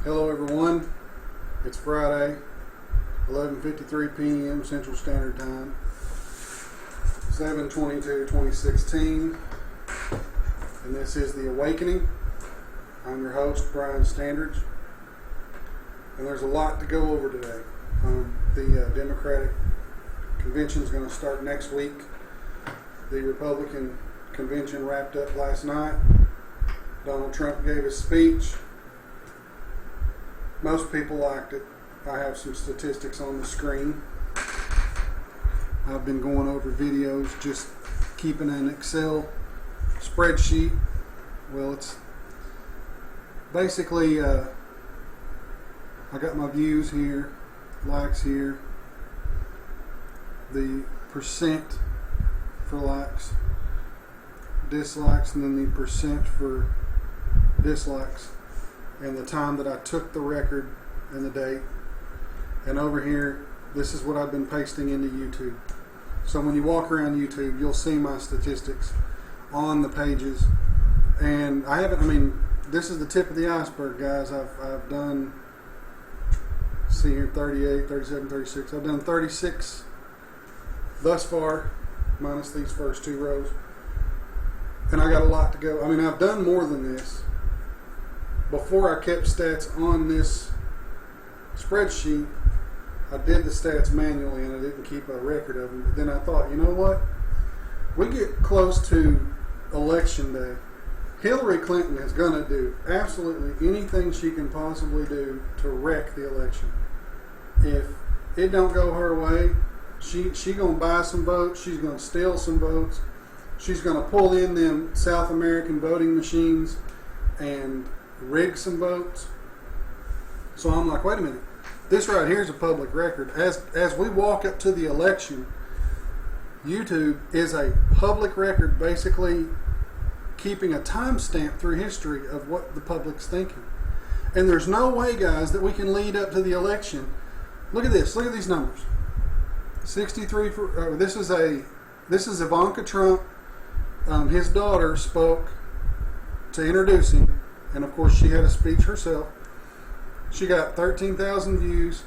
Hello everyone, it's Friday, 11:53 p.m. Central Standard Time, 7/22/2016, and this is The Awakening. I'm your host, Brian Standards, and there's a lot to go over today. The Democratic Convention is going to start next week. The Republican Convention wrapped up last night. Donald Trump gave his speech. Most people liked it. I have some statistics on the screen. I've been going over videos, just keeping an Excel spreadsheet. Well, it's basically, I got my views here, likes here, the percent for likes, dislikes, and then the percent for dislikes, and the time that I took the record and the date. And over here, this is what I've been pasting into YouTube. So when you walk around YouTube, you'll see my statistics on the pages. And this is the tip of the iceberg, guys. I've done, see here, 38, 37, 36. I've done 36 thus far, minus these first two rows. And I got a lot to go. I've done more than this. Before I kept stats on this spreadsheet, I did the stats manually and I didn't keep a record of them. But then I thought, you know what? We get close to election day. Hillary Clinton is going to do absolutely anything she can possibly do to wreck the election. If it don't go her way, she going to buy some votes. She's going to steal some votes. She's going to pull in them South American voting machines and rig some votes. So I'm like, wait a minute. This right here is a public record. As we walk up to the election, YouTube is a public record, basically keeping a timestamp through history of what the public's thinking. And there's no way, guys, that we can lead up to the election. Look at this. Look at these numbers. 63 for this is Ivanka Trump. His daughter spoke to introduce him. And of course, she had a speech herself. She got 13,000 views,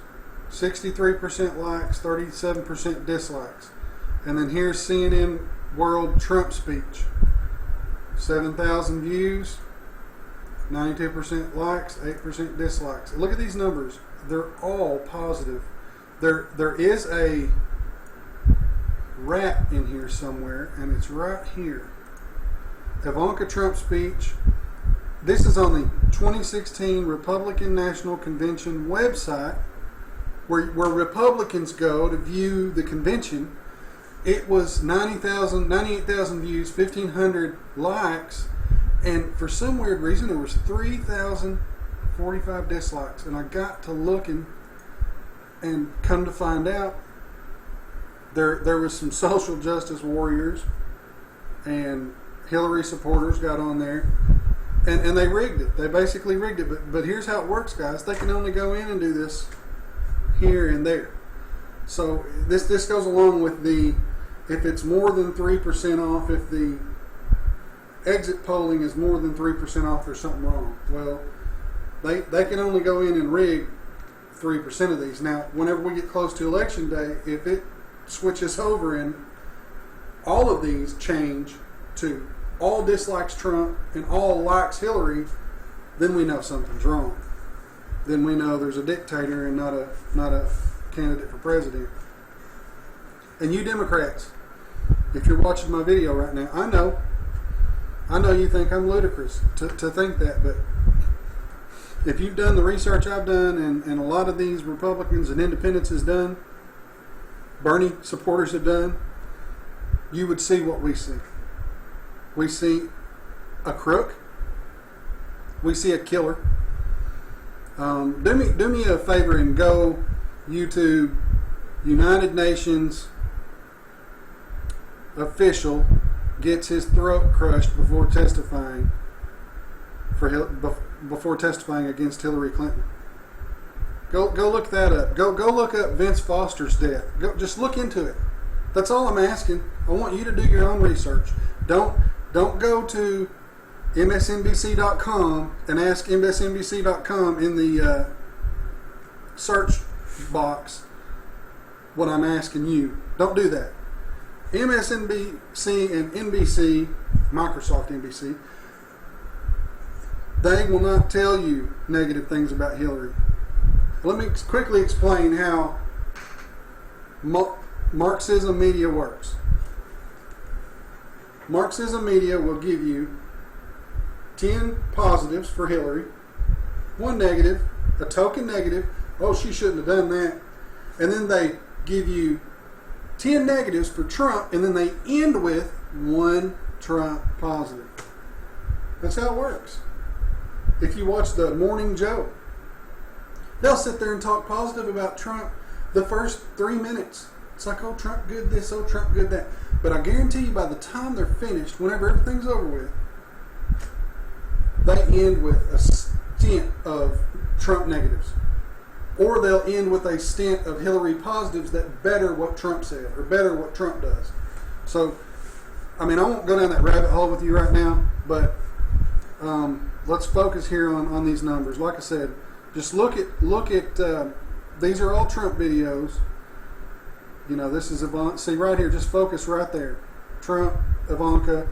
63% likes, 37% dislikes. And then here's CNN World Trump speech. 7,000 views, 92% likes, 8% dislikes. Look at these numbers. They're all positive. There is a rat in here somewhere, and it's right here. Ivanka Trump speech. This is on the 2016 Republican National Convention website, where Republicans go to view the convention. It was 98,000 views, 1,500 likes, and for some weird reason, there was 3,045 dislikes. And I got to looking, and come to find out, there was some social justice warriors and Hillary supporters got on there. And they rigged it. They basically rigged it. But here's how it works, guys. They can only go in and do this here and there. So this goes along with if it's more than 3% off, if the exit polling is more than 3% off, there's something wrong. Well, they can only go in and rig 3% of these. Now, whenever we get close to election day, if it switches over and all of these change to all dislikes Trump and all likes Hillary, then we know something's wrong. Then we know there's a dictator and not a candidate for president. And you Democrats, if you're watching my video right now, I know you think I'm ludicrous to think that, but if you've done the research I've done and a lot of these Republicans and independents has done, Bernie supporters have done, you would see what we see. We see a crook. We see a killer. Do me a favor and go YouTube United Nations official gets his throat crushed before testifying against Hillary Clinton. Go look that up. Go look up Vince Foster's death. Just look into it. That's all I'm asking. I want you to do your own research. Don't go to msnbc.com and ask msnbc.com in the search box what I'm asking you. Don't do that. MSNBC and NBC, Microsoft NBC, they will not tell you negative things about Hillary. Let me quickly explain how Marxism media works. Marxism media will give you 10 positives for Hillary, 1 negative, a token negative, oh, she shouldn't have done that, and then they give you 10 negatives for Trump, and then they end with 1 Trump positive. That's how it works. If you watch the Morning Joe, they'll sit there and talk positive about Trump the first 3 minutes. It's like, oh, Trump good this, oh, Trump good that. But I guarantee you by the time they're finished, whenever everything's over with, they end with a stint of Trump negatives. Or they'll end with a stint of Hillary positives that better what Trump said or better what Trump does. So, I mean, I won't go down that rabbit hole with you right now, but let's focus here on these numbers. Like I said, just look at these are all Trump videos. You know, this is Ivanka. See right here, just focus right there. Trump, Ivanka,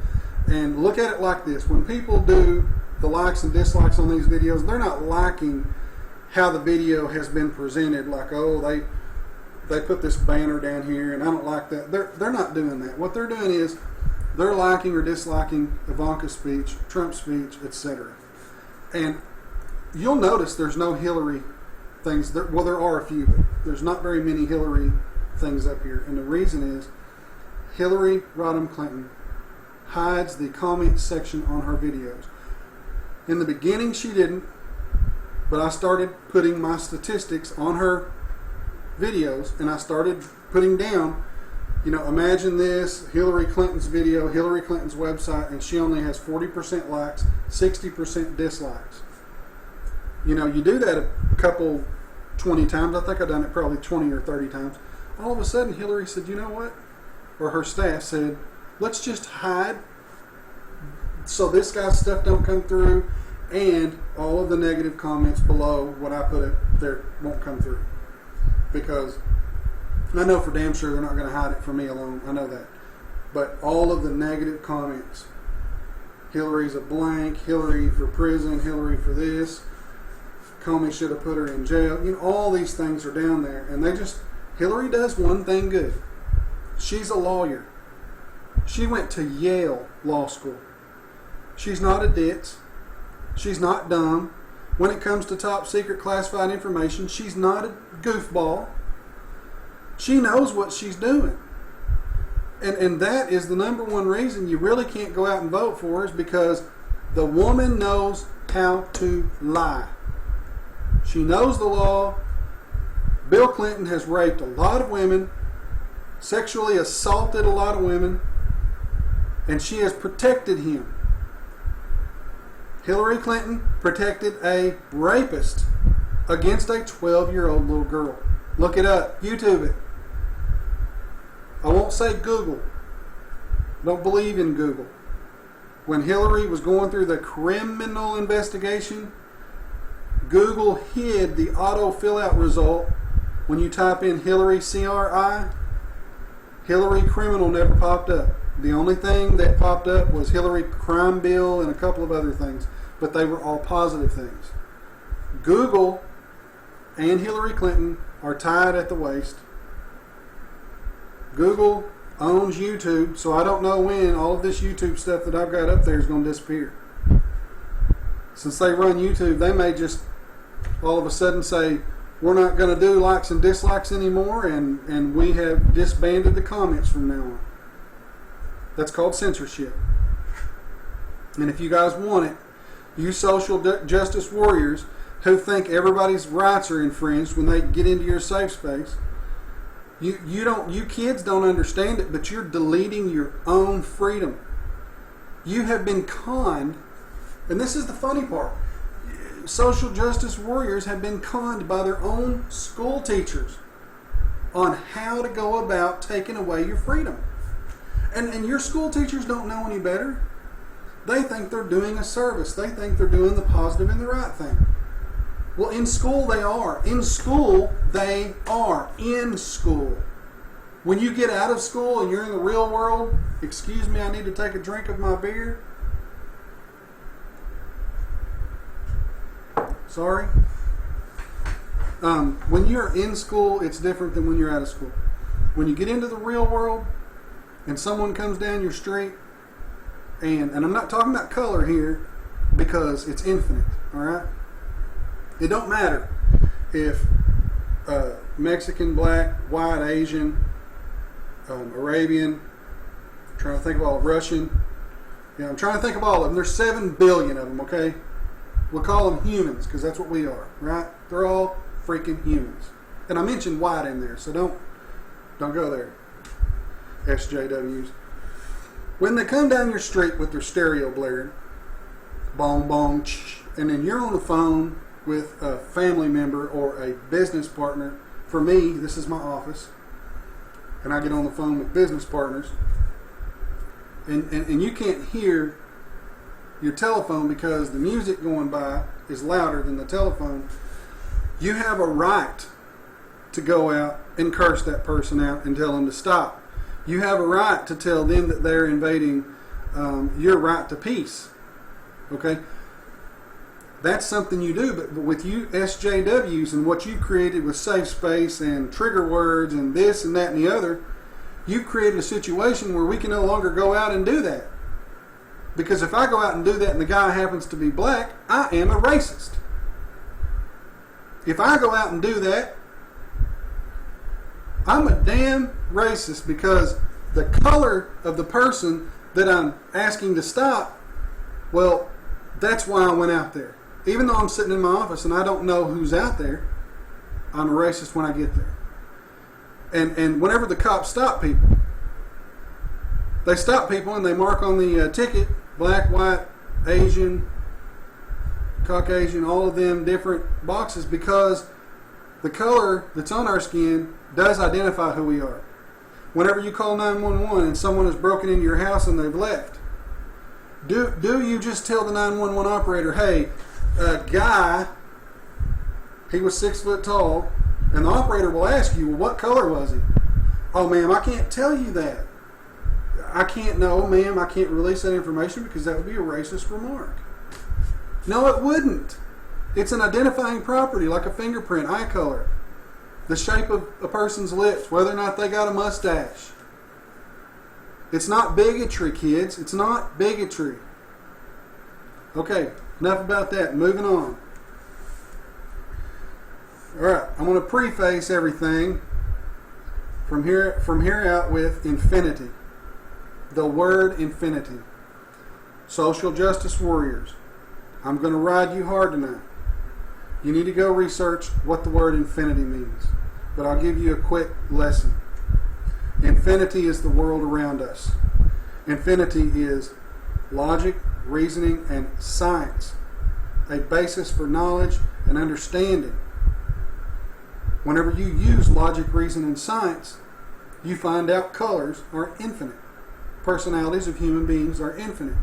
and look at it like this. When people do the likes and dislikes on these videos, they're not liking how the video has been presented. Like, oh, they put this banner down here, and I don't like that. They're not doing that. What they're doing is they're liking or disliking Ivanka's speech, Trump's speech, etc. And you'll notice there's no Hillary things. Well, there are a few, but there's not very many Hillary things up here. And the reason is Hillary Rodham Clinton hides the comment section on her videos. In the beginning, she didn't, but I started putting my statistics on her videos, and I started putting down, you know, imagine this, Hillary Clinton's video, Hillary Clinton's website, and she only has 40% likes, 60% dislikes. You know, you do that a couple, 20 times. I think I've done it probably 20 or 30 times. All of a sudden, Hillary said, you know what? Or her staff said, let's just hide so this guy's stuff don't come through, and all of the negative comments below what I put there won't come through. Because I know for damn sure they're not going to hide it from me alone. I know that. But all of the negative comments, Hillary's a blank, Hillary for prison, Hillary for this, Comey should have put her in jail. You know, all these things are down there. And Hillary does one thing good. She's a lawyer. She went to Yale Law School. She's not a ditz. She's not dumb. When it comes to top secret classified information, she's not a goofball. She knows what she's doing. And that is the number one reason you really can't go out and vote for her, is because the woman knows how to lie. She knows the law. Bill Clinton has raped a lot of women, sexually assaulted a lot of women, and she has protected him. Hillary Clinton protected a rapist against a 12-year-old little girl. Look it up. YouTube it. I won't say Google. Don't believe in Google. When Hillary was going through the criminal investigation, Google hid the auto fill-out result. When you type in Hillary CRI, Hillary criminal never popped up. The only thing that popped up was Hillary crime bill and a couple of other things, but they were all positive things. Google and Hillary Clinton are tied at the waist. Google owns YouTube, so I don't know when all of this YouTube stuff that I've got up there is going to disappear. Since they run YouTube, they may just all of a sudden say, we're not going to do likes and dislikes anymore, and we have disbanded the comments from now on. That's called censorship. And if you guys want it, you social justice warriors who think everybody's rights are infringed when they get into your safe space, you kids don't understand it, but you're deleting your own freedom. You have been conned, and this is the funny part. Social justice warriors have been conned by their own school teachers on how to go about taking away your freedom. And your school teachers don't know any better. They think they're doing a service. They think they're doing the positive and the right thing. Well, in school they are. In school they are. In school. When you get out of school and you're in the real world, excuse me, I need to take a drink of my beer. Sorry. When you're in school, it's different than when you're out of school. When you get into the real world and someone comes down your street, and I'm not talking about color here because it's infinite, all right? It don't matter if Mexican, black, white, Asian, Arabian, I'm trying to think of all, Russian. Yeah, I'm trying to think of all of them. There's 7 billion of them, okay? We'll call them humans because that's what we are, right? They're all freaking humans. And I mentioned white in there, so don't go there. SJWs. When they come down your street with their stereo blaring, bong bong, and then you're on the phone with a family member or a business partner. For me, this is my office, and I get on the phone with business partners, and you can't hear your telephone because the music going by is louder than the telephone. You have a right to go out and curse that person out and tell them to stop. You have a right to tell them that they're invading your right to peace. Okay? That's something you do, but with you SJWs and what you created with safe space and trigger words and this and that and the other, you created a situation where we can no longer go out and do that. Because if I go out and do that and the guy happens to be black, I am a racist. If I go out and do that, I'm a damn racist because the color of the person that I'm asking to stop, well, that's why I went out there. Even though I'm sitting in my office and I don't know who's out there, I'm a racist when I get there. And whenever the cops stop people, they stop people and they mark on the ticket, black, white, Asian, Caucasian, all of them different boxes because the color that's on our skin does identify who we are. Whenever you call 911 and someone has broken into your house and they've left, do you just tell the 911 operator, hey, a guy, he was 6 foot tall, and the operator will ask you, well, what color was he? Oh, ma'am, I can't tell you that. I can't know, ma'am, I can't release that information because that would be a racist remark. No, it wouldn't. It's an identifying property like a fingerprint, eye color, the shape of a person's lips, whether or not they got a mustache. It's not bigotry, kids. It's not bigotry. Okay, enough about that. Moving on. All right, I'm going to preface everything from here out with infinity. The word infinity. Social justice warriors, I'm going to ride you hard tonight. You need to go research what the word infinity means. But I'll give you a quick lesson. Infinity is the world around us. Infinity is logic, reasoning, and science. A basis for knowledge and understanding. Whenever you use logic, reason, and science, you find out colors are infinite. Personalities of human beings are infinite.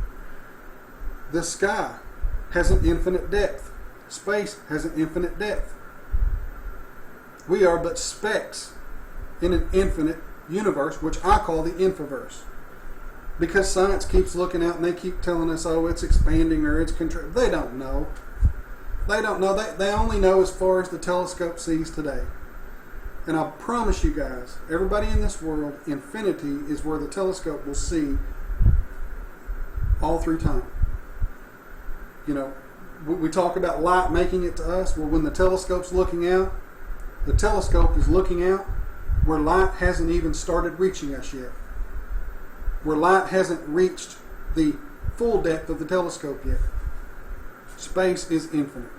The sky has an infinite depth. Space has an infinite depth. We are but specks in an infinite universe, which I call the infoverse. Because science keeps looking out and they keep telling us, oh, it's expanding or it's contracting. They don't know. They don't know. They only know as far as the telescope sees today. And I promise you guys, everybody in this world, infinity is where the telescope will see all through time. You know, we talk about light making it to us. Well, when the telescope's looking out, the telescope is looking out where light hasn't even started reaching us yet. Where light hasn't reached the full depth of the telescope yet. Space is infinite.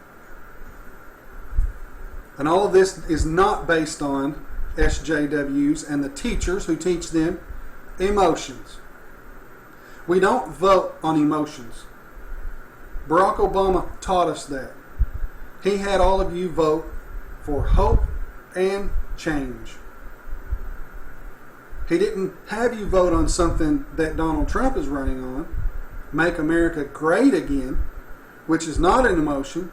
And all of this is not based on SJWs and the teachers who teach them emotions. We don't vote on emotions. Barack Obama taught us that. He had all of you vote for hope and change. He didn't have you vote on something that Donald Trump is running on. make America great again, which is not an emotion.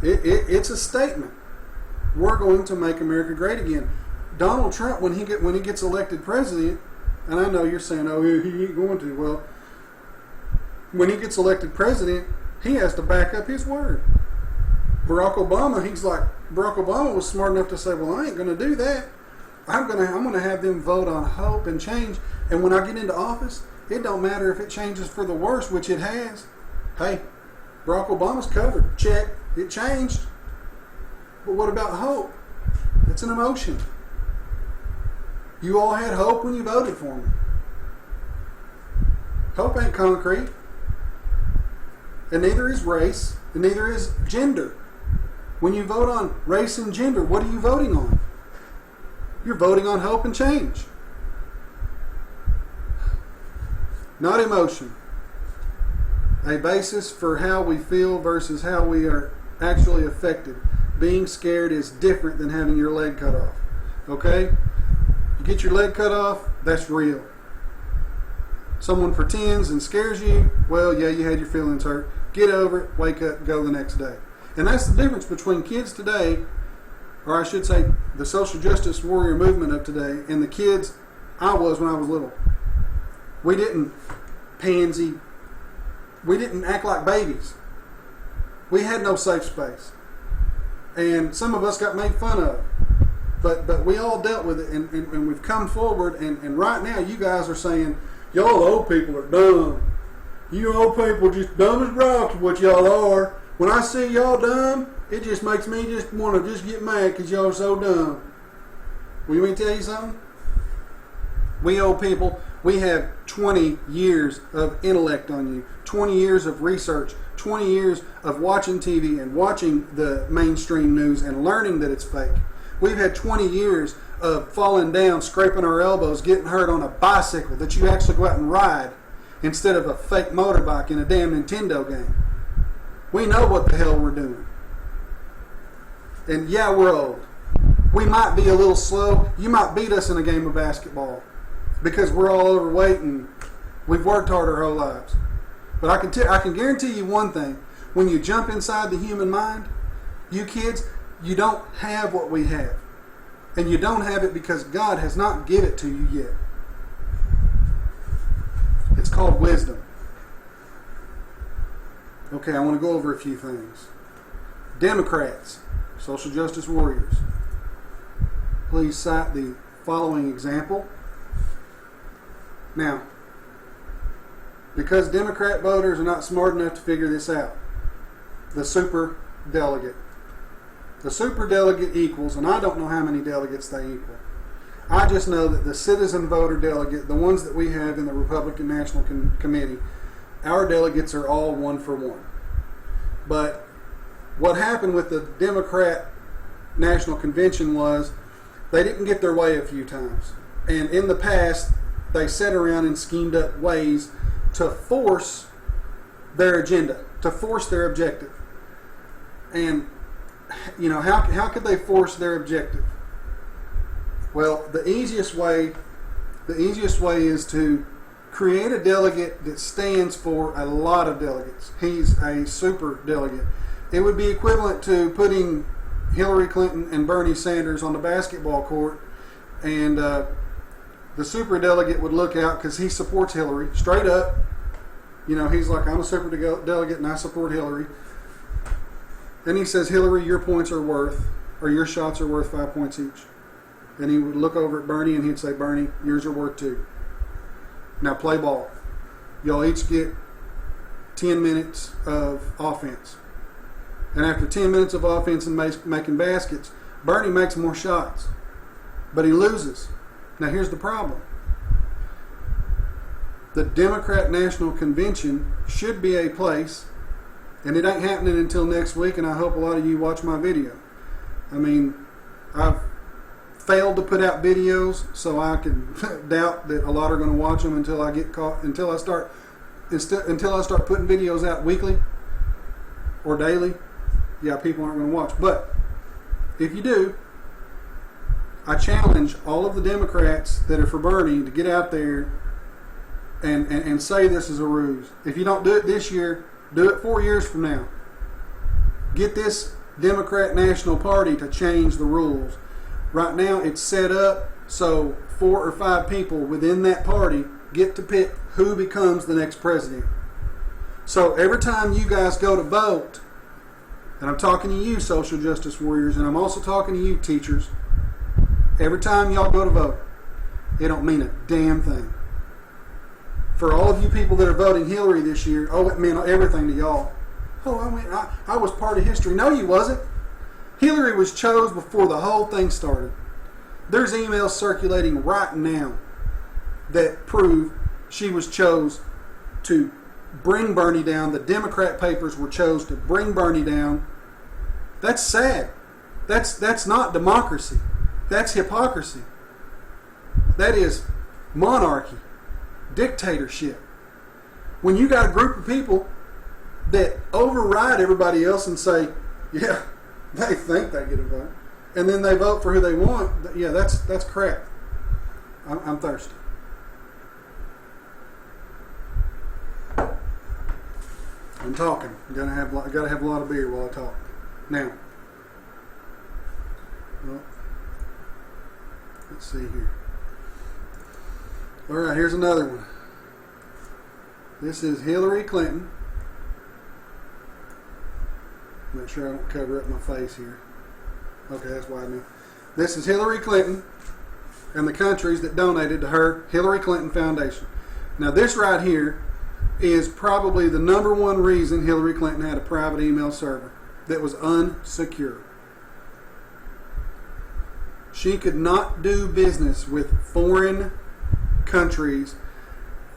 It's a statement. We're going to make America great again. Donald Trump, when he gets elected president, and I know you're saying, oh, he ain't going to. Well, when he gets elected president, he has to back up his word. Barack Obama was smart enough to say, well, I ain't going to do that. I'm going to have them vote on hope and change. And when I get into office, it don't matter if it changes for the worse, which it has. Hey, Barack Obama's covered. Check. It changed. But what about hope? It's an emotion. You all had hope when you voted for me. Hope ain't concrete. And neither is race, and neither is gender. When you vote on race and gender, what are you voting on? You're voting on hope and change. Not emotion. A basis for how we feel versus how we are actually affected. Being scared is different than having your leg cut off. Okay? You get your leg cut off, that's real. Someone pretends and scares you, well, yeah, you had your feelings hurt. Get over it, wake up, go the next day. And that's the difference between kids today, or I should say the social justice warrior movement of today, and the kids I was when I was little. We didn't pansy. We didn't act like babies. We had no safe space. And some of us got made fun of. But we all dealt with it, and we've come forward, and right now you guys are saying, y'all old people are dumb. You old people just dumb as rocks, what y'all are. When I see y'all dumb, it just makes me just want to just get mad because y'all are so dumb. Well, you want me to tell you something? We old people, we have 20 years of intellect on you, 20 years of research, 20 years of watching TV and watching the mainstream news and learning that it's fake. We've had 20 years of falling down, scraping our elbows, getting hurt on a bicycle that you actually go out and ride instead of a fake motorbike in a damn Nintendo game. We know what the hell we're doing. And yeah, we're old. We might be a little slow. You might beat us in a game of basketball because we're all overweight and we've worked hard our whole lives. But I can guarantee you one thing. When you jump inside the human mind, you kids, you don't have what we have. And you don't have it because God has not given it to you yet. It's called wisdom. Okay, I want to go over a few things. Democrats, social justice warriors, please cite the following example. Now, because Democrat voters are not smart enough to figure this out, the super delegate. The super delegate equals, and I don't know how many delegates they equal. I just know that the citizen voter delegate, the ones that we have in the Republican National Committee, our delegates are all 1 for 1. But what happened with the Democrat National Convention was they didn't get their way a few times. And in the past, they sat around and schemed up ways to force their agenda, to force their objective. And, you know, how could they force their objective? Well, the easiest way is to create a delegate that stands for a lot of delegates. He's a super delegate. It would be equivalent to putting Hillary Clinton and Bernie Sanders on the basketball court, and the super delegate would look out because he supports Hillary straight up. You know, he's like, I'm a super delegate and I support Hillary. Then he says, Hillary, your points are worth, or your shots are worth 5 points each. Then he would look over at Bernie and he'd say, Bernie, yours are worth 2. Now play ball. Y'all each get 10 minutes of offense. And after 10 minutes of offense and making baskets, Bernie makes more shots. But he loses. Now here's the problem. The Democrat National Convention should be a place, and it ain't happening until next week, and I hope a lot of you watch my video. I mean, I've failed to put out videos, so I can doubt that a lot are going to watch them until I get caught, until I start putting videos out weekly or daily. Yeah, people aren't going to watch. But if you do, I challenge all of the Democrats that are for Bernie to get out there and say this is a ruse. If you don't do it this year, do it 4 years from now. Get this Democrat National Party to change the rules. Right now it's set up so 4 or 5 people within that party get to pick who becomes the next president. So every time you guys go to vote, and I'm talking to you social justice warriors, and I'm also talking to you teachers, every time y'all go to vote, it don't mean a damn thing. For all of you people that are voting Hillary this year, oh, it meant everything to y'all. Oh, I was part of history. No, you wasn't. Hillary was chose before the whole thing started. There's emails circulating right now that prove she was chose to bring Bernie down. The Democrat papers were chose to bring Bernie down. That's sad. That's not democracy. That's hypocrisy. That is monarchy, dictatorship. When you got a group of people that override everybody else and say, yeah, they think they get a vote, and then they vote for who they want, yeah, that's crap. I'm thirsty. I'm talking. Gotta have a lot of beer while I talk. Now, well, let's see here. All right, here's another one. This is Hillary Clinton. Make sure I don't cover up my face here. Okay, that's wide enough. This is Hillary Clinton and the countries that donated to her Hillary Clinton Foundation. Now, this right here is probably the number one reason Hillary Clinton had a private email server that was unsecure. She could not do business with foreign countries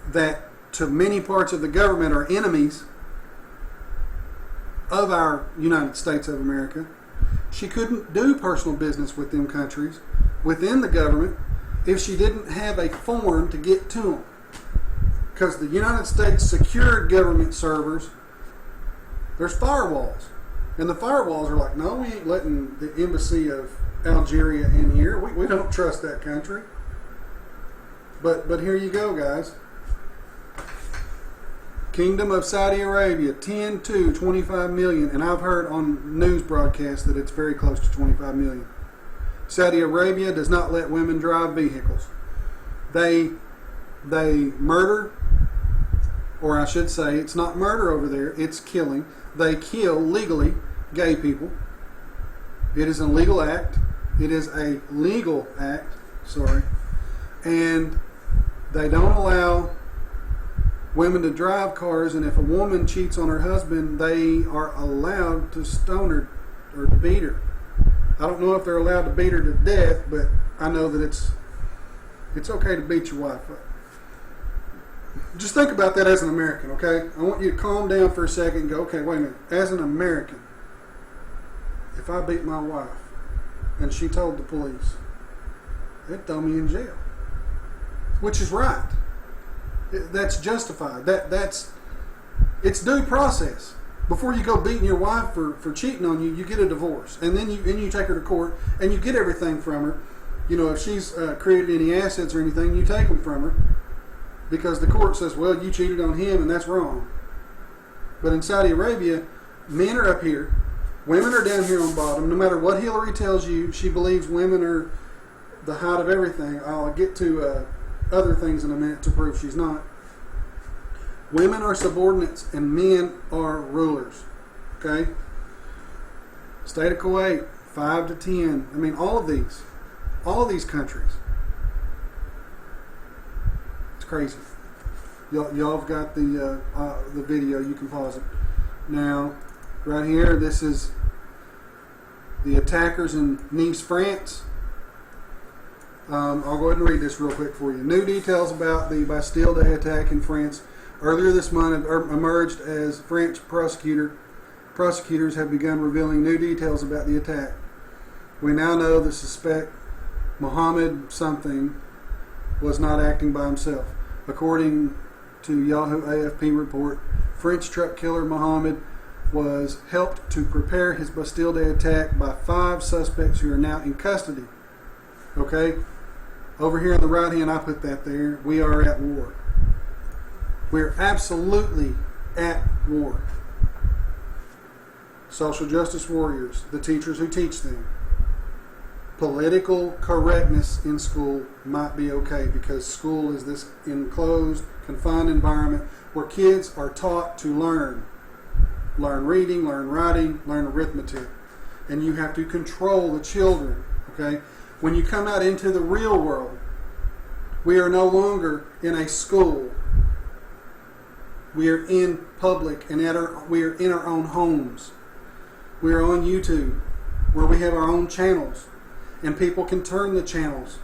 that to many parts of the government are enemies of our United States of America. She couldn't do personal business with them countries within the government if she didn't have a form to get to them. Because the United States secured government servers, there's firewalls. And the firewalls are like, no, we ain't letting the embassy of Algeria in here. We don't trust that country. But here you go, guys. Kingdom of Saudi Arabia, 10 to 25 million. And I've heard on news broadcasts that it's very close to 25 million. Saudi Arabia does not let women drive vehicles. They murder, or I should say, it's not murder over there, it's killing. They kill legally gay people. It is a legal act. It is a legal act, sorry. And they don't allow women to drive cars, and if a woman cheats on her husband, they are allowed to stone her or to beat her. I don't know if they're allowed to beat her to death, but I know that it's okay to beat your wife up. Just think about that as an American, okay? I want you to calm down for a second and go, okay, wait a minute. As an American, if I beat my wife and she told the police, they'd throw me in jail. Which is right. That's justified. It's due process. Before you go beating your wife for cheating on you, you get a divorce. And then you take her to court and you get everything from her. You know, if she's created any assets or anything, you take them from her. Because the court says, well, you cheated on him and that's wrong. But in Saudi Arabia, men are up here, women are down here on bottom. No matter what Hillary tells you, she believes women are the height of everything. I'll get to other things in a minute to prove she's not. Women are subordinates and men are rulers. Okay? State of Kuwait, 5 to 10. I mean, all of these countries. Crazy. Y'all have got the video. You can pause it. Now, right here, this is the attackers in Nice, France. I'll go ahead and read this real quick for you. New details about the Bastille Day attack in France earlier this month have emerged as French prosecutors have begun revealing new details about the attack. We now know the suspect, Mohammed something, was not acting by himself. According to Yahoo AFP report, French truck killer Mohammed was helped to prepare his Bastille Day attack by 5 suspects who are now in custody. Okay? Over here on the right hand, I put that there. We are at war. We're absolutely at war. Social justice warriors, the teachers who teach them. Political correctness in school might be okay because school is this enclosed, confined environment where kids are taught to learn. Learn reading, learn writing, learn arithmetic. And you have to control the children. Okay? When you come out into the real world, we are no longer in a school. We are in public and we are in our own homes. We are on YouTube where we have our own channels. And people can turn the channels.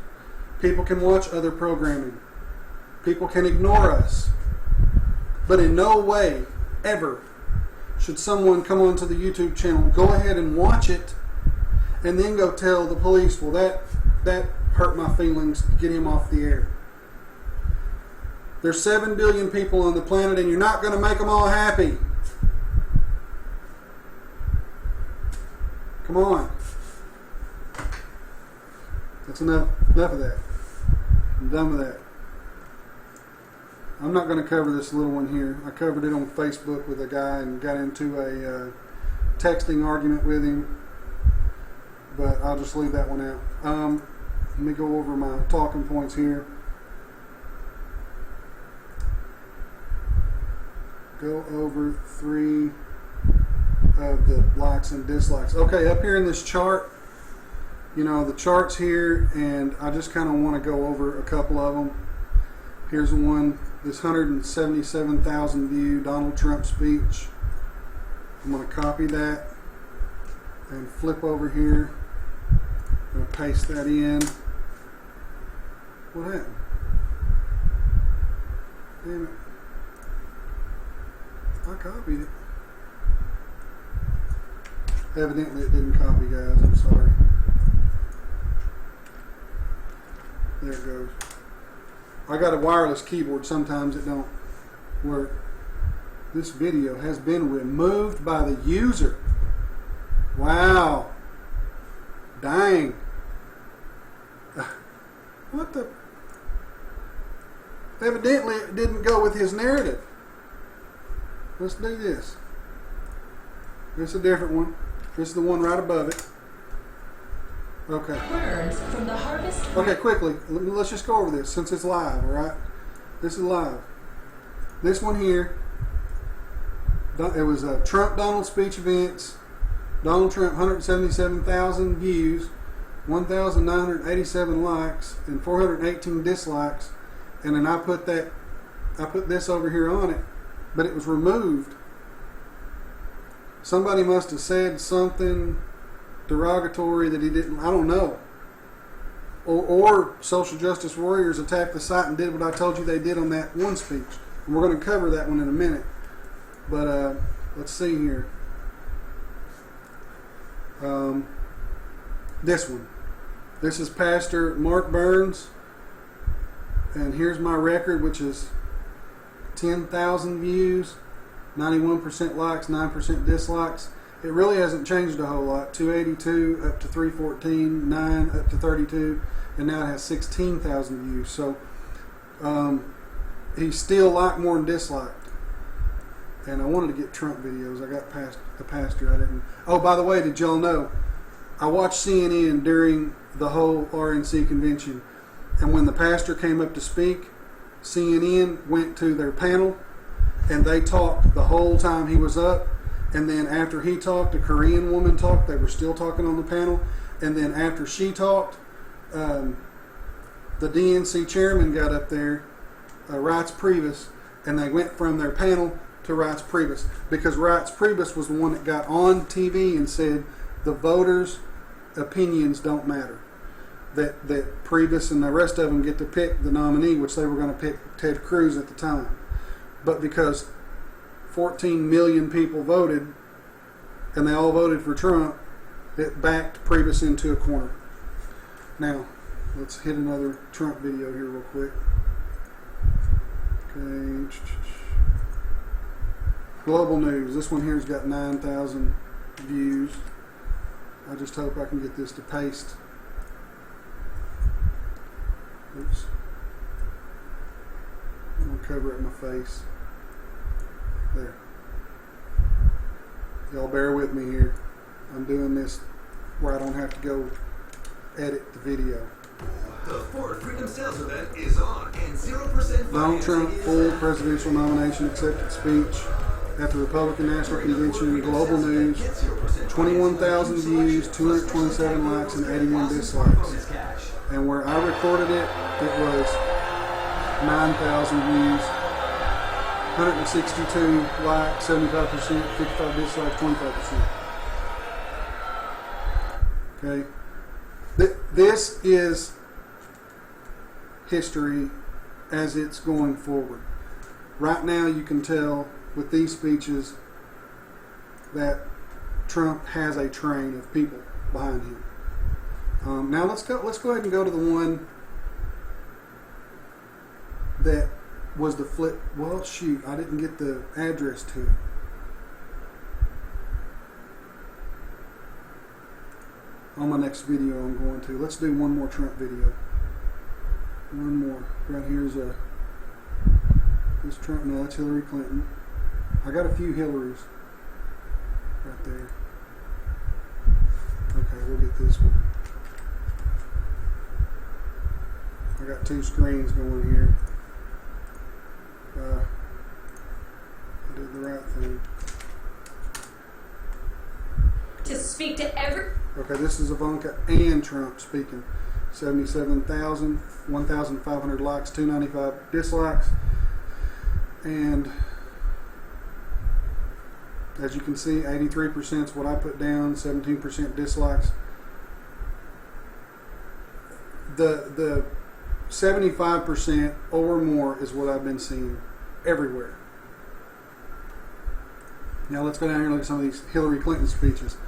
People can watch other programming. People can ignore us. But in no way, ever, should someone come onto the YouTube channel, go ahead and watch it, and then go tell the police, well, that hurt my feelings, get him off the air. There's 7 billion people on the planet, and you're not going to make them all happy. Come on. That's enough of that. I'm done with that. I'm not going to cover this little one here. I covered it on Facebook with a guy and got into a texting argument with him. But I'll just leave that one out. Let me go over my talking points here. Go over 3 of the likes and dislikes. Okay, up here in this chart, you know, the chart's here, and I just kind of want to go over a couple of them. Here's one, this 177,000 view Donald Trump speech. I'm going to copy that and flip over here. I'm going to paste that in. What happened? Damn it. I copied it. Evidently it didn't copy, guys. I'm sorry. There it goes. I got a wireless keyboard. Sometimes it don't work. This video has been removed by the user. Wow. Dang. What the? Evidently it didn't go with his narrative. Let's do this. This is a different one. This is the one right above it. Okay. Birds from the harvest. Okay, quickly. Let's just go over this since it's live, all right? This is live. This one here, it was a Trump-Donald speech events. Donald Trump, 177,000 views, 1,987 likes, and 418 dislikes. And then I put this over here on it, but it was removed. Somebody must have said something derogatory that he didn't, I don't know. Or social justice warriors attacked the site and did what I told you they did on that one speech. And we're going to cover that one in a minute. But let's see here. This one. This is Pastor Mark Burns. And here's my record, which is 10,000 views, 91% likes, 9% dislikes. It really hasn't changed a whole lot. 282 up to 314, 9 up to 32, and now it has 16,000 views. So he's still liked more than disliked. And I wanted to get Trump videos. I got past the pastor. I didn't. Oh, by the way, did y'all know? I watched CNN during the whole RNC convention, and when the pastor came up to speak, CNN went to their panel, and they talked the whole time he was up. And then after he talked, a Korean woman talked. They were still talking on the panel. And then after she talked, the DNC chairman got up there, Reince Priebus, and they went from their panel to Reince Priebus, because Reince Priebus was the one that got on TV and said the voters' opinions don't matter. That Priebus and the rest of them get to pick the nominee, which they were going to pick Ted Cruz at the time. But because 14 million people voted, and they all voted for Trump, it backed Priebus into a corner. Now, let's hit another Trump video here real quick. Okay. Global news. This one here's got 9,000 views. I just hope I can get this to paste. Oops. I'm going to cover it in my face. There. Y'all bear with me here. I'm doing this where I don't have to go edit the video. The Ford Freedom Sales event is on, and 0% Donald Trump full presidential nomination accepted speech at the Republican National Convention. Global news. 21,000 views, 227 likes, and 81 dislikes. And where I recorded it, it was 9,000 views, 162 likes, 75%, 55 dislikes, 25%. Okay. This is history as it's going forward. Right now you can tell with these speeches that Trump has a train of people behind him. Now let's go ahead and go to the one that was the flip. Well, shoot, I didn't get the address to it. On my next video I'm going to. Let's do one more Trump video. One more. Right here's this Trump. No, that's Hillary Clinton. I got a few Hillarys right there. Okay, we'll get this one. I got two screens going here. I did the right thing. To speak to every... Okay, this is Ivanka and Trump speaking. 77,000, 1,500 likes, 295 dislikes. And as you can see, 83% is what I put down, 17% dislikes. The 75% or more is what I've been seeing everywhere. Now let's go down here and look at some of these Hillary Clinton speeches.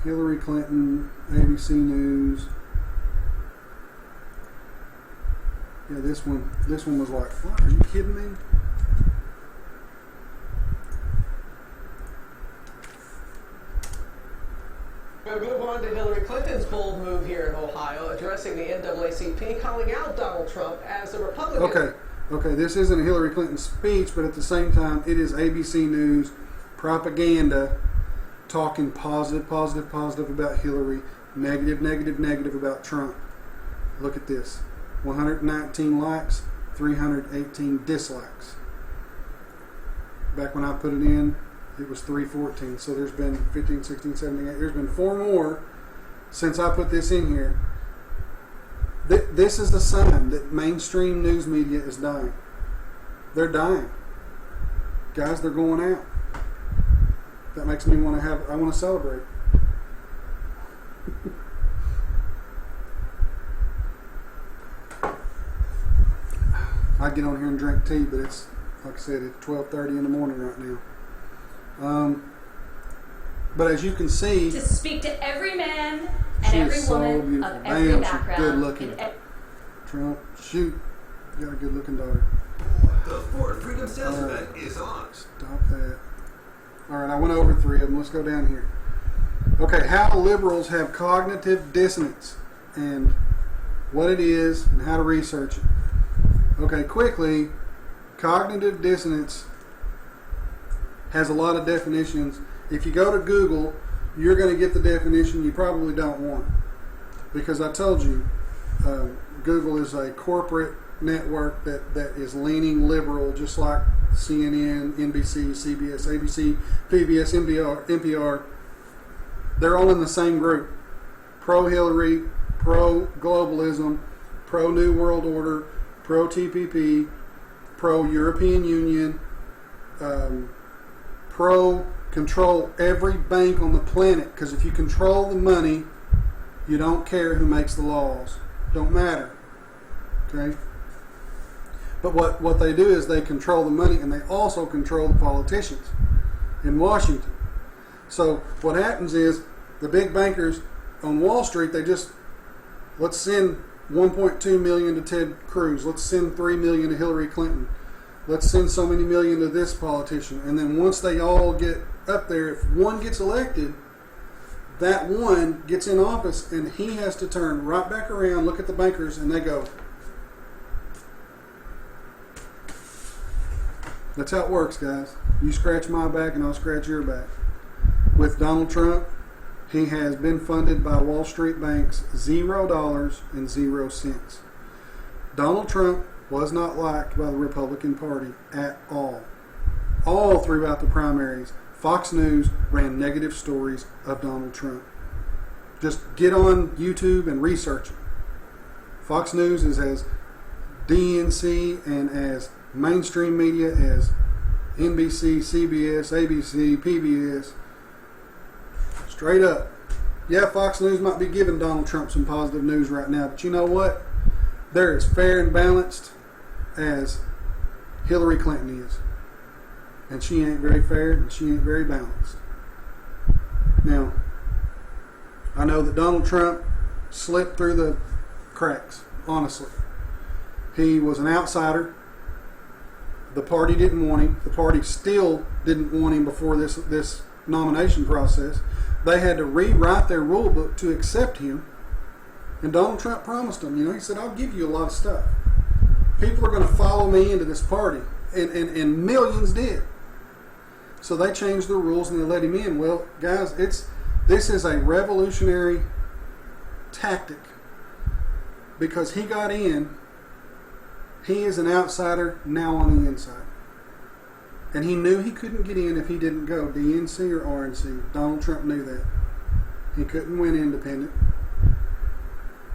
Hillary Clinton, ABC News. Yeah, this one was like, what? Are you kidding me? We'll move on to Hillary Clinton's bold move here in Ohio, addressing the NAACP, calling out Donald Trump as a Republican. Okay, this isn't a Hillary Clinton speech, but at the same time, it is ABC News propaganda talking positive about Hillary, negative about Trump. Look at this. 119 likes, 318 dislikes. Back when I put it in, it was 314. So there's been 15, 16, 17, 18. There's been 4 more since I put this in here. This is the sign that mainstream news media is dying. They're dying. Guys, they're going out. That makes me want to celebrate. I get on here and drink tea, but it's, like I said, it's 12:30 in the morning right now. But as you can see, to speak to every man and she every is so woman beautiful. of every Damn, she's background. good looking. Trump, shoot, you got a good looking daughter. The Ford Freedom Sales event is on. Stop that. All right, I went over 3 of them. Let's go down here. Okay, how liberals have cognitive dissonance and what it is and how to research it. Okay, quickly, cognitive dissonance has a lot of definitions. If you go to Google, you're going to get the definition you probably don't want. Because I told you, Google is a corporate network that is leaning liberal, just like CNN, NBC, CBS, ABC, PBS, NPR. They're all in the same group. Pro-Hillary, pro-globalism, pro-New World Order, pro-TPP, pro-European Union, pro-control every bank on the planet. Because if you control the money, you don't care who makes the laws. Don't matter. Okay? But what they do is they control the money, and they also control the politicians in Washington. So what happens is the big bankers on Wall Street, let's send 1.2 million to Ted Cruz. Let's send 3 million to Hillary Clinton. Let's send so many million to this politician. And then once they all get up there, if one gets elected, that one gets in office, and he has to turn right back around, look at the bankers, and they go, That's how it works, guys. You scratch my back and I'll scratch your back. With Donald Trump, he has been funded by Wall Street banks $0 and 0 cents. Donald Trump was not liked by the Republican Party at all. All throughout the primaries, Fox News ran negative stories of Donald Trump. Just get on YouTube and research it. Fox News is as DNC and as mainstream media as NBC, CBS, ABC, PBS. Straight up. Yeah, Fox News might be giving Donald Trump some positive news right now, but you know what? They're as fair and balanced as Hillary Clinton is. And she ain't very fair and she ain't very balanced. Now, I know that Donald Trump slipped through the cracks, honestly. He was an outsider. The party didn't want him. The party still didn't want him before this nomination process. They had to rewrite their rule book to accept him. And Donald Trump promised them, he said, I'll give you a lot of stuff. People are going to follow me into this party. And millions did. So they changed the rules and they let him in. Well, guys, this is a revolutionary tactic. Because he got in, he is an outsider now on the inside. And he knew he couldn't get in if he didn't go DNC or RNC. Donald Trump knew that. He couldn't win independent.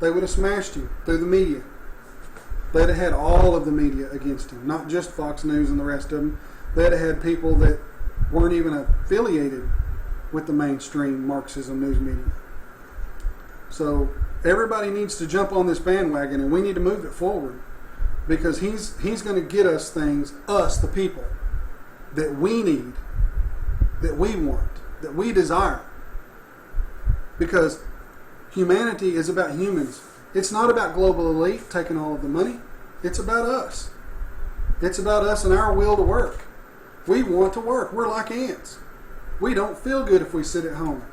They would have smashed him through the media. They'd have had all of the media against him, not just Fox News and the rest of them. They'd have had people that weren't even affiliated with the mainstream Marxism news media. So everybody needs to jump on this bandwagon, and we need to move it forward, because he's going to get us things, us the people, that we need, that we want, that we desire. Because humanity is about humans. It's not about global elite taking all of the money. It's about us. It's about us and our will to work. We want to work. We're like ants. We don't feel good if we sit at home.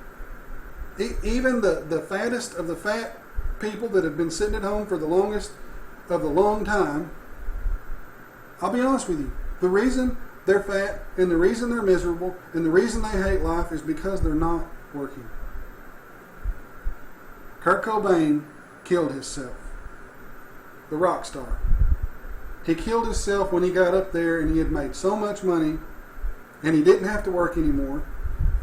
Even the fattest of the fat people that have been sitting at home for the longest of the long time, I'll be honest with you, the reason they're fat and the reason they're miserable and the reason they hate life is because they're not working. Kurt Cobain killed himself. The rock star. He killed himself when he got up there and he had made so much money and he didn't have to work anymore,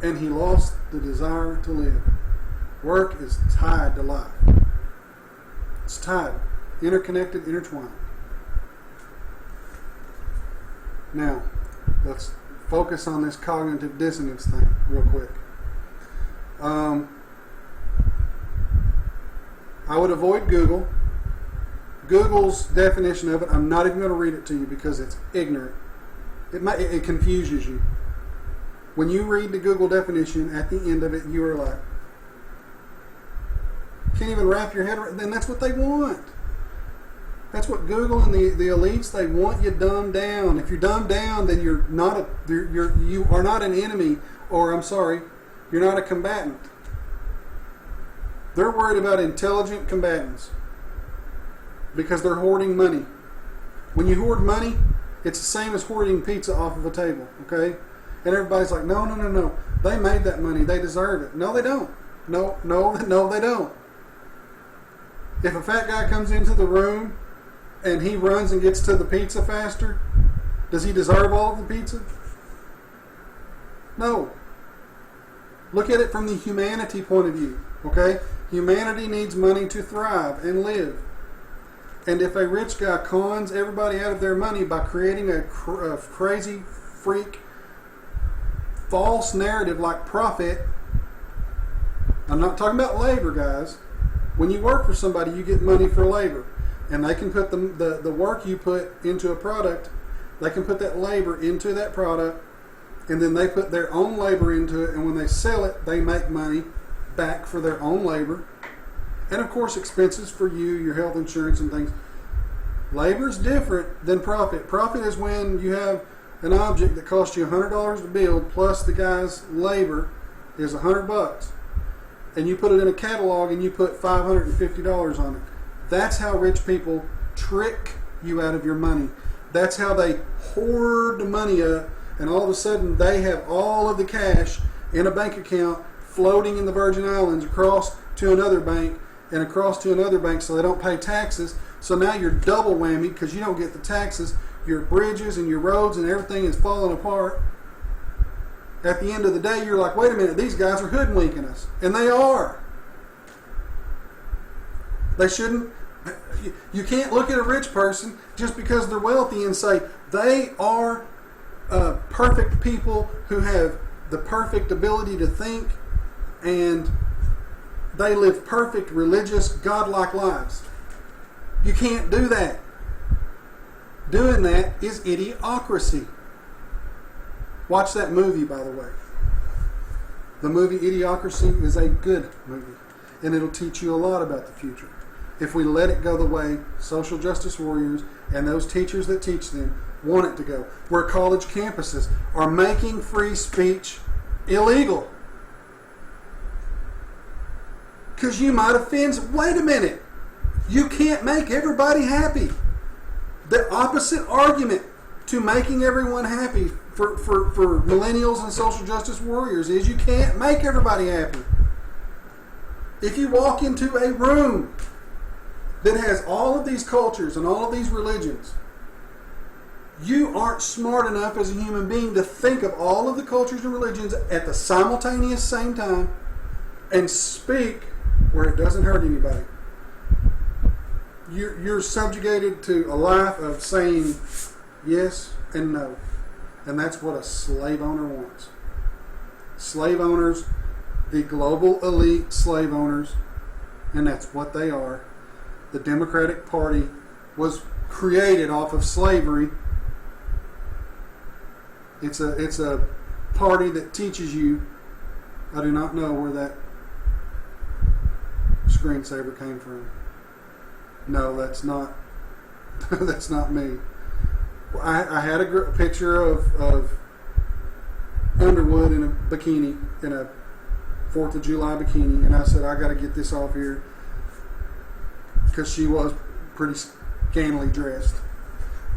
and he lost the desire to live. Work is tied to life. It's tied, interconnected, intertwined. Now, let's focus on this cognitive dissonance thing real quick. I would avoid Google. Google's definition of it, I'm not even going to read it to you because it's ignorant. It confuses you. When you read the Google definition, at the end of it, you are like, can't even wrap your head around. Then that's what they want. That's what Google and the elites, they want you dumbed down. If you're dumbed down, then you are not an enemy, or I'm sorry, you're not a combatant. They're worried about intelligent combatants because they're hoarding money. When you hoard money, it's the same as hoarding pizza off of a table, okay? And everybody's like, no. They made that money. They deserve it. No, they don't. No, they don't. If a fat guy comes into the room and he runs and gets to the pizza faster, does he deserve all of the pizza? No. Look at it from the humanity point of view, okay? Humanity needs money to thrive and live. And if a rich guy cons everybody out of their money by creating a crazy freak false narrative like profit, I'm not talking about labor, guys. When you work for somebody, you get money for labor. And they can put the work you put into a product, they can put that labor into that product, and then they put their own labor into it, and when they sell it, they make money back for their own labor. And of course, expenses for you, your health insurance and things. Labor is different than profit. Profit is when you have an object that costs you $100 to build, plus the guy's labor is $100, and you put it in a catalog and you put $550 on it. That's how rich people trick you out of your money. That's how they hoard the money up, and all of a sudden they have all of the cash in a bank account floating in the Virgin Islands across to another bank and across to another bank, so they don't pay taxes. So now you're double whammy because you don't get the taxes. Your bridges and your roads and everything is falling apart. At the end of the day, you're like, wait a minute, these guys are hoodwinking us. And they are. They shouldn't. You can't look at a rich person just because they're wealthy and say they are perfect people who have the perfect ability to think and they live perfect, religious, godlike lives. You can't do that. Doing that is idiocracy. Watch that movie, by the way. The movie Idiocracy is a good movie, and it'll teach you a lot about the future. If we let it go the way social justice warriors and those teachers that teach them want it to go, where college campuses are making free speech illegal. Because you might offend. Wait a minute. You can't make everybody happy. The opposite argument to making everyone happy for millennials and social justice warriors is you can't make everybody happy. If you walk into a room that has all of these cultures and all of these religions, you aren't smart enough as a human being to think of all of the cultures and religions at the simultaneous same time and speak where it doesn't hurt anybody. You're subjugated to a life of saying yes and no. And that's what a slave owner wants. Slave owners, the global elite slave owners, and that's what they are. The Democratic Party was created off of slavery. It's a party that teaches you. I do not know where that screensaver came from. No, that's not. That's not me. I had a picture of Underwood in a bikini, in a 4th of July bikini, and I said, I got to get this off here because she was pretty scantily dressed.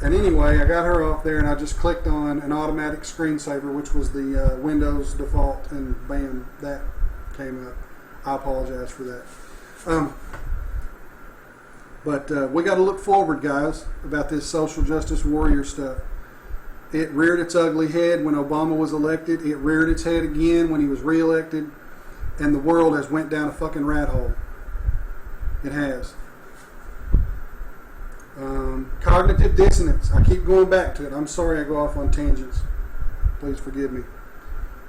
And anyway, I got her off there, and I just clicked on an automatic screensaver, which was the Windows default, and bam, that came up. I apologize for that. But we got to look forward, guys, about this social justice warrior stuff. It reared its ugly head when Obama was elected. It reared its head again when he was reelected. And the world has went down a fucking rat hole. It has. Cognitive dissonance. I keep going back to it. I'm sorry I go off on tangents. Please forgive me.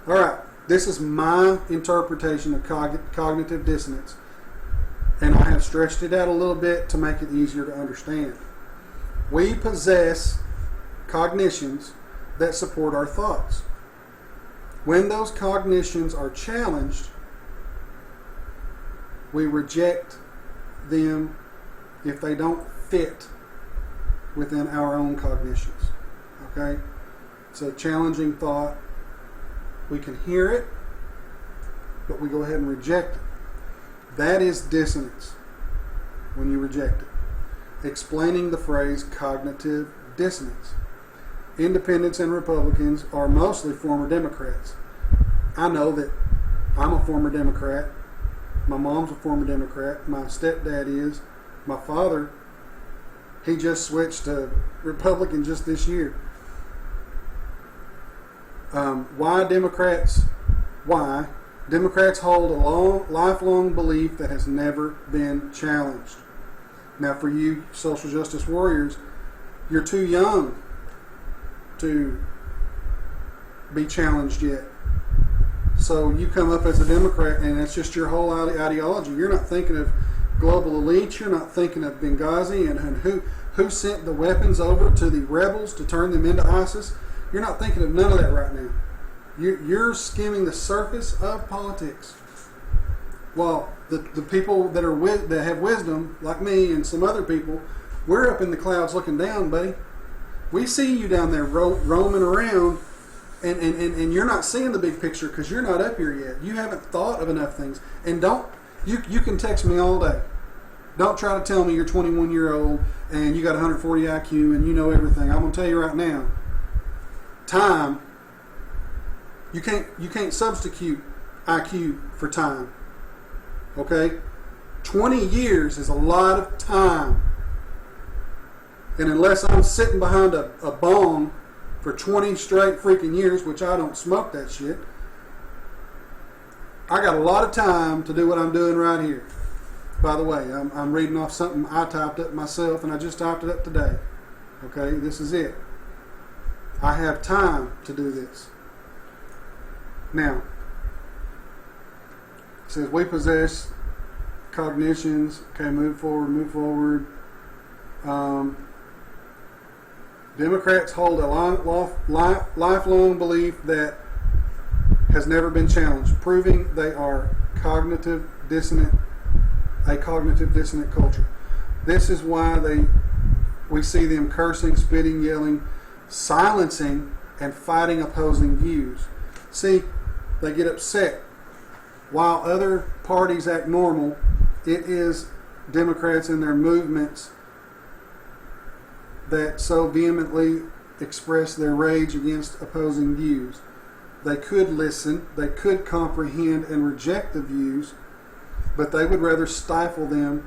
All right. This is my interpretation of cognitive dissonance. And I have stretched it out a little bit to make it easier to understand. We possess cognitions that support our thoughts. When those cognitions are challenged, we reject them if they don't fit within our own cognitions. Okay? It's a challenging thought. We can hear it, but we go ahead and reject it. That is dissonance when you reject it. Explaining the phrase cognitive dissonance. Independents and Republicans are mostly former Democrats. I know that I'm a former Democrat. My mom's a former Democrat. My stepdad is. My father, he just switched to Republican just this year. Why Democrats? Why? Democrats hold a lifelong belief that has never been challenged. Now, for you social justice warriors, you're too young to be challenged yet. So you come up as a Democrat and it's just your whole ideology. You're not thinking of global elites. You're not thinking of Benghazi and who sent the weapons over to the rebels to turn them into ISIS. You're not thinking of none of that right now. You're skimming the surface of politics. While the people that have wisdom, like me and some other people, we're up in the clouds looking down, buddy. We see you down there roaming around, and you're not seeing the big picture because you're not up here yet. You haven't thought of enough things. And you can text me all day. Don't try to tell me you're 21-year-old and you got 140 IQ and you know everything. I'm going to tell you right now, time, you can't substitute IQ for time. Okay? 20 years is a lot of time. And unless I'm sitting behind a bong for 20 straight freaking years, which I don't smoke that shit, I got a lot of time to do what I'm doing right here. By the way, I'm reading off something I typed up myself, and I just typed it up today. Okay, this is it. I have time to do this. Now, it says we possess cognitions. Okay, move forward. Democrats hold a lifelong belief that has never been challenged, proving they are a cognitive dissonant culture. This is why we see them cursing, spitting, yelling, silencing, and fighting opposing views. See, they get upset. While other parties act normal, it is Democrats and their movements that so vehemently express their rage against opposing views. They could listen, they could comprehend and reject the views, but they would rather stifle them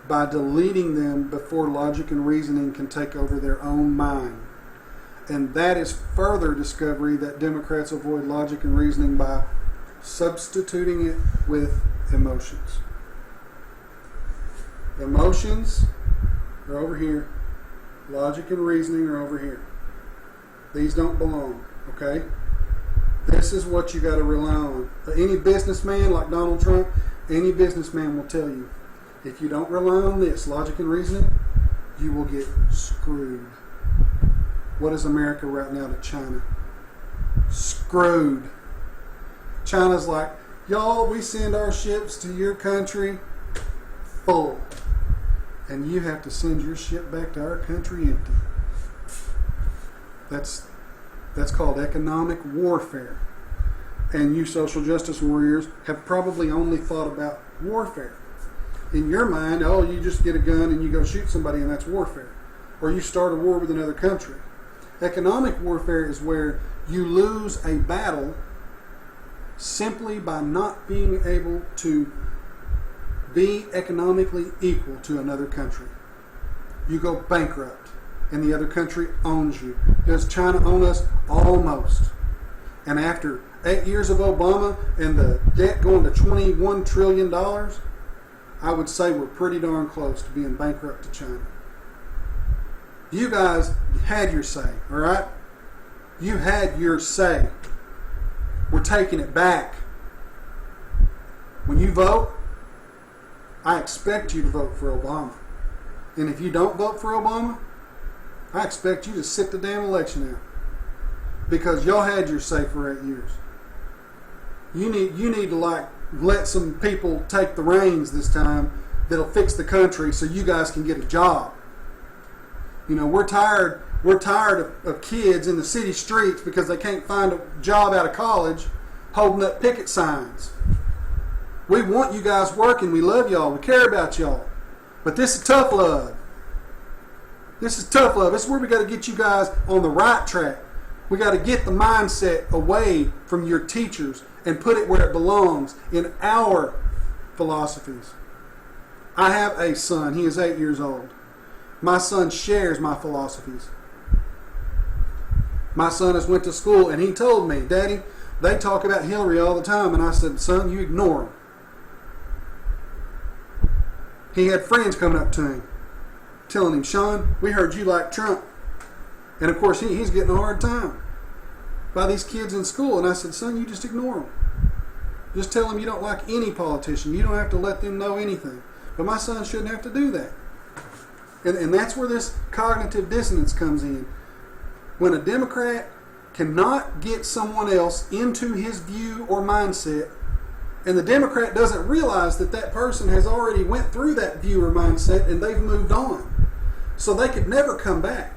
by deleting them before logic and reasoning can take over their own mind. And that is further discovery that Democrats avoid logic and reasoning by substituting it with emotions. Emotions are over here. Logic and reasoning are over here. These don't belong, okay? This is what you got to rely on. Any businessman like Donald Trump, any businessman will tell you, if you don't rely on this, logic and reasoning, you will get screwed. What is America right now to China? Screwed. China's like, y'all, we send our ships to your country full. And you have to send your ship back to our country empty. That's called economic warfare. And you social justice warriors have probably only thought about warfare. In your mind, oh, you just get a gun and you go shoot somebody and that's warfare. Or you start a war with another country. Economic warfare is where you lose a battle simply by not being able to be economically equal to another country. You go bankrupt and the other country owns you. Does China own us? Almost. And after 8 years of Obama and the debt going to $21 trillion, I would say we're pretty darn close to being bankrupt to China. You guys had your say, all right? You had your say. We're taking it back. When you vote, I expect you to vote for Obama. And if you don't vote for Obama, I expect you to sit the damn election out. Because y'all had your say for 8 years. You need to let some people take the reins this time that'll fix the country so you guys can get a job. You know, we're tired of kids in the city streets because they can't find a job out of college holding up picket signs. We want you guys working. We love y'all. We care about y'all. But this is tough love. This is tough love. This is where we got to get you guys on the right track. We got to get the mindset away from your teachers and put it where it belongs, in our philosophies. I have a son. He is 8 years old. My son shares my philosophies. My son has went to school and he told me, Daddy, they talk about Hillary all the time. And I said, son, you ignore them. He had friends coming up to him telling him, Sean, we heard you like Trump. And of course he's getting a hard time by these kids in school. And I said, son, you just ignore them. Just tell them you don't like any politician. You don't have to let them know anything. But my son shouldn't have to do that. And that's where this cognitive dissonance comes in. When a Democrat cannot get someone else into his view or mindset, and the Democrat doesn't realize that that person has already went through that view or mindset and they've moved on. So they could never come back.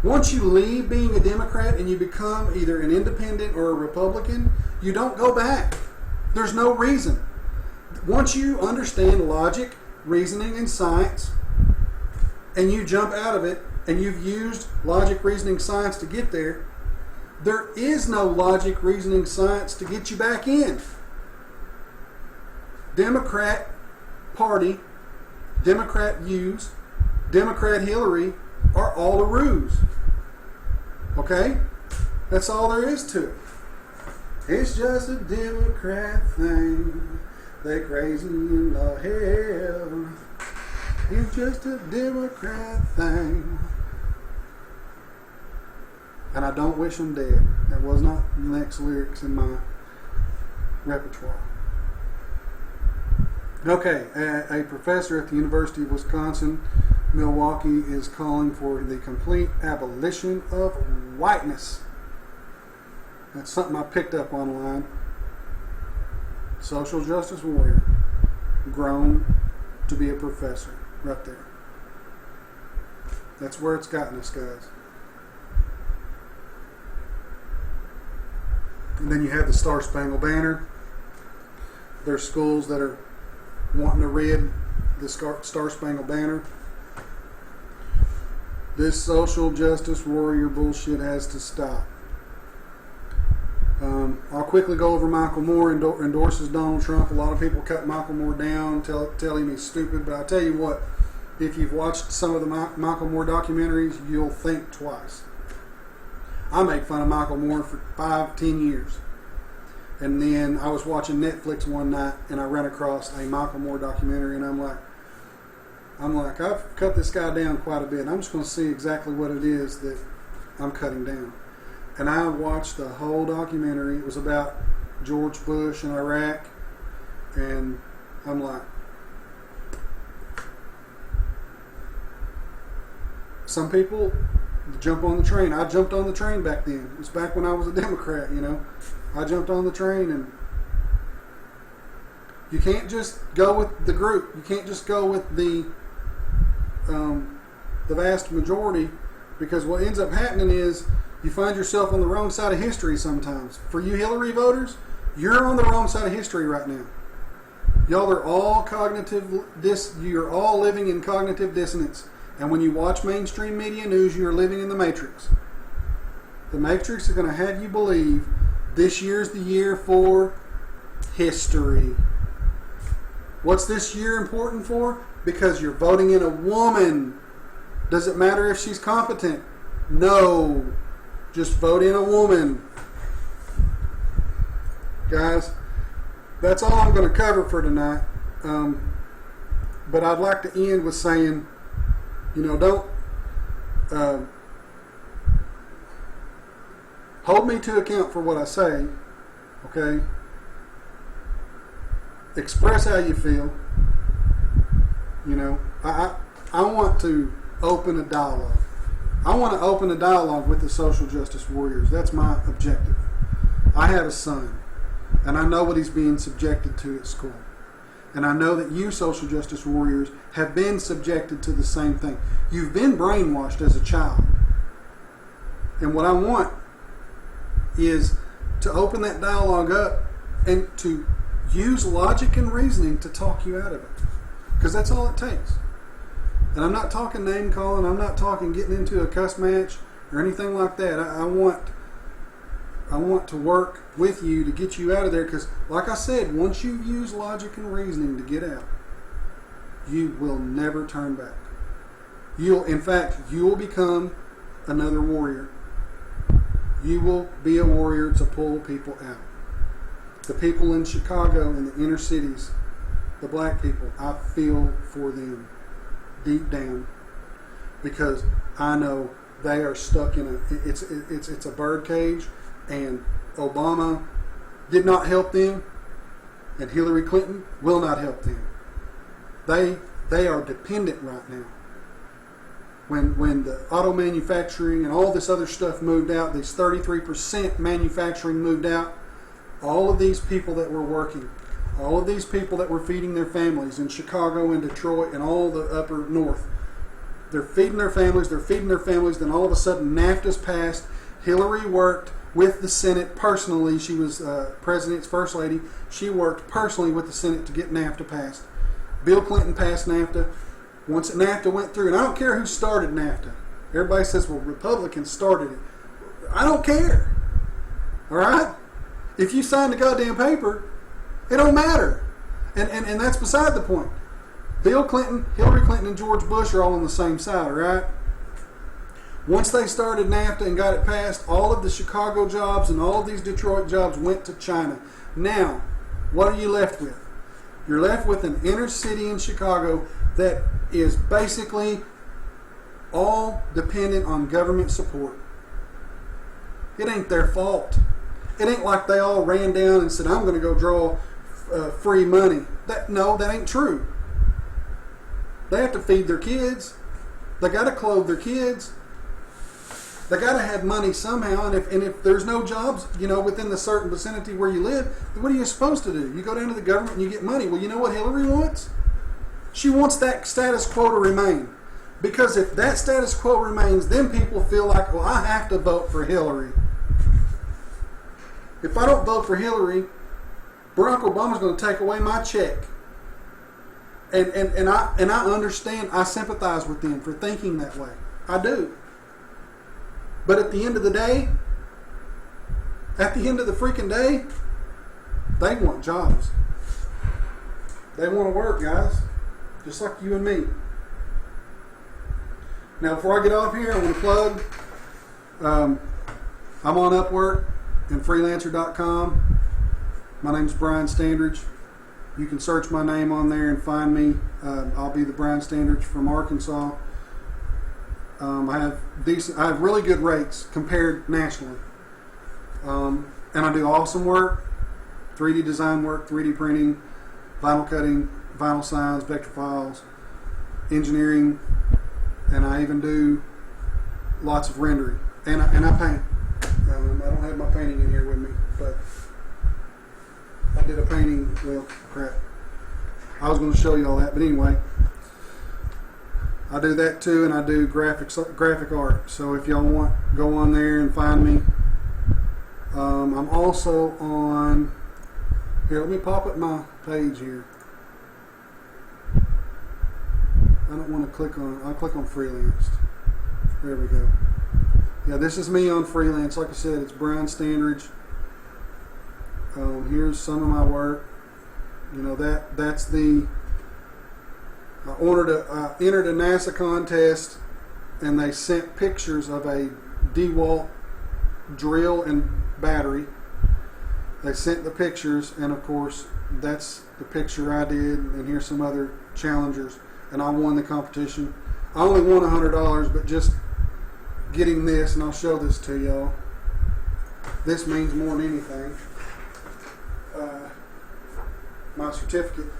Once you leave being a Democrat and you become either an independent or a Republican, you don't go back. There's no reason. Once you understand logic, reasoning, and science, and you jump out of it, and you've used logic, reasoning, science to get there, there is no logic, reasoning, science to get you back in. Democrat Party, Democrat views, Democrat Hillary are all a ruse. Okay? That's all there is to it. It's just a Democrat thing. They crazy in the hell. It's just a Democrat thing. And I don't wish them dead. That was not the next lyrics in my repertoire. Okay, a professor at the University of Wisconsin, Milwaukee, is calling for the complete abolition of whiteness. That's something I picked up online. Social justice warrior, grown to be a professor, right there. That's where it's gotten us, guys. And then you have the Star Spangled Banner. There's schools that are wanting to rid the Star Spangled Banner. This social justice warrior bullshit has to stop. I'll quickly go over Michael Moore endorses Donald Trump. A lot of people cut Michael Moore down, tell him he's stupid. But I tell you what, if you've watched some of the Michael Moore documentaries, you'll think twice. I made fun of Michael Moore for 5-10 years. And then I was watching Netflix one night and I ran across a Michael Moore documentary, and I'm like, I've cut this guy down quite a bit. I'm just going to see exactly what it is that I'm cutting down. And I watched the whole documentary. It was about George Bush and Iraq. And I'm like, some people jump on the train. I jumped on the train back then. It was back when I was a Democrat, you know. I jumped on the train, and you can't just go with the group. You can't just go with the vast majority, because what ends up happening is you find yourself on the wrong side of history sometimes. For you Hillary voters, you're on the wrong side of history right now. Y'all are all you're all living in cognitive dissonance. And when you watch mainstream media news, you're living in the Matrix. The Matrix is going to have you believe this year's the year for history. What's this year important for? Because you're voting in a woman. Does it matter if she's competent? No. Just vote in a woman. Guys, that's all I'm going to cover for tonight. But I'd like to end with saying, don't hold me to account for what I say, okay? Express how you feel. I want to open a dialogue. I want to open a dialogue with the social justice warriors. That's my objective. I have a son, and I know what he's being subjected to at school. And I know that you social justice warriors have been subjected to the same thing. You've been brainwashed as a child. And what I want is to open that dialogue up and to use logic and reasoning to talk you out of it. Because that's all it takes. And I'm not talking name calling. I'm not talking getting into a cuss match or anything like that. I want to work with you to get you out of there, because like I said, once you use logic and reasoning to get out, you will never turn back. You will become another warrior. You will be a warrior to pull people out. The people in Chicago, in the inner cities, the black people, I feel for them deep down, because I know they are stuck in it's a bird cage, and Obama did not help them, and Hillary Clinton will not help them. They are dependent right now. When the auto manufacturing and all this other stuff moved out, these 33% manufacturing moved out, all of these people that were working, all of these people that were feeding their families in Chicago and Detroit and all the upper north, they're feeding their families, then all of a sudden NAFTA's passed. Hillary worked with the Senate personally. She was President's First Lady. She worked personally with the Senate to get NAFTA passed. Bill Clinton passed NAFTA. Once NAFTA went through, and I don't care who started NAFTA. Everybody says, well, Republicans started it. I don't care. All right? If you sign the goddamn paper, it don't matter. And that's beside the point. Bill Clinton, Hillary Clinton, and George Bush are all on the same side, all right? Once they started NAFTA and got it passed, all of the Chicago jobs and all of these Detroit jobs went to China. Now, what are you left with? You're left with an inner city in Chicago that is basically all dependent on government support. It ain't their fault. It ain't like they all ran down and said, I'm going to go draw free money. No, that ain't true. They have to feed their kids. They got to clothe their kids. They got to have money somehow. And if there's no jobs, within the certain vicinity where you live, then what are you supposed to do? You go down to the government and you get money. Well, you know what Hillary wants? She wants that status quo to remain. Because if that status quo remains, then people feel like, well, I have to vote for Hillary. If I don't vote for Hillary, Barack Obama's going to take away my check. And I understand, I sympathize with them for thinking that way. I do. But at the end of the day, at the end of the freaking day, they want jobs. They want to work, guys. Just like you and me. Now, before I get off here, I want to plug. I'm on Upwork and freelancer.com. My name's Brian Standridge. You can search my name on there and find me. I'll be the Brian Standridge from Arkansas. I have really good rates compared nationally. And I do awesome work, 3D design work, 3D printing, vinyl cutting, vinyl signs, vector files, engineering, and I even do lots of rendering. And I paint. I don't have my painting in here with me, but I did a painting. Well, crap. I was going to show you all that, but anyway, I do that too, and I do graphic art. So if y'all want, go on there and find me. I'm also on. Here, let me pop up my page here. I don't want to click on. I'll click on freelance. There we go. Yeah, this is me on freelance. Like I said, it's Brian Standridge. Here's some of my work. That's the. I entered a NASA contest, and they sent pictures of a DeWalt drill and battery. They sent the pictures, and of course, that's the picture I did. And here's some other challengers, and I won the competition. I only won $100, but just getting this, and I'll show this to y'all. This means more than anything. My certificate.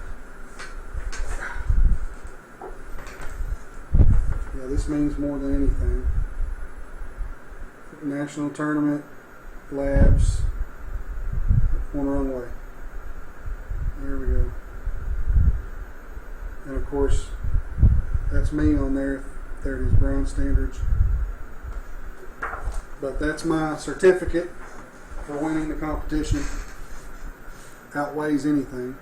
Yeah, this means more than anything. National Tournament, Labs, one wrong way. There we go. And of course, that's me on there. There it is, Brian Standridge. But that's my certificate for winning the competition. Outweighs anything.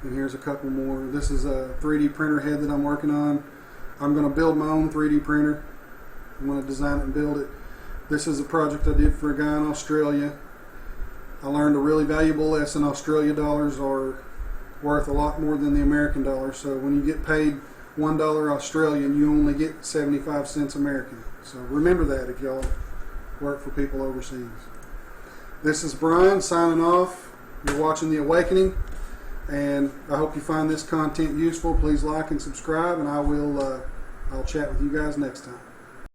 And here's a couple more. This is a 3D printer head that I'm working on. I'm going to build my own 3D printer. I'm going to design it and build it. This is a project I did for a guy in Australia. I learned a really valuable lesson. Australia dollars are worth a lot more than the American dollar. So when you get paid $1 Australian, you only get 75 cents American. So remember that if y'all work for people overseas. This is Brian signing off. You're watching The Awakening, and I hope you find this content useful. Please like and subscribe, and I'll chat with you guys next time.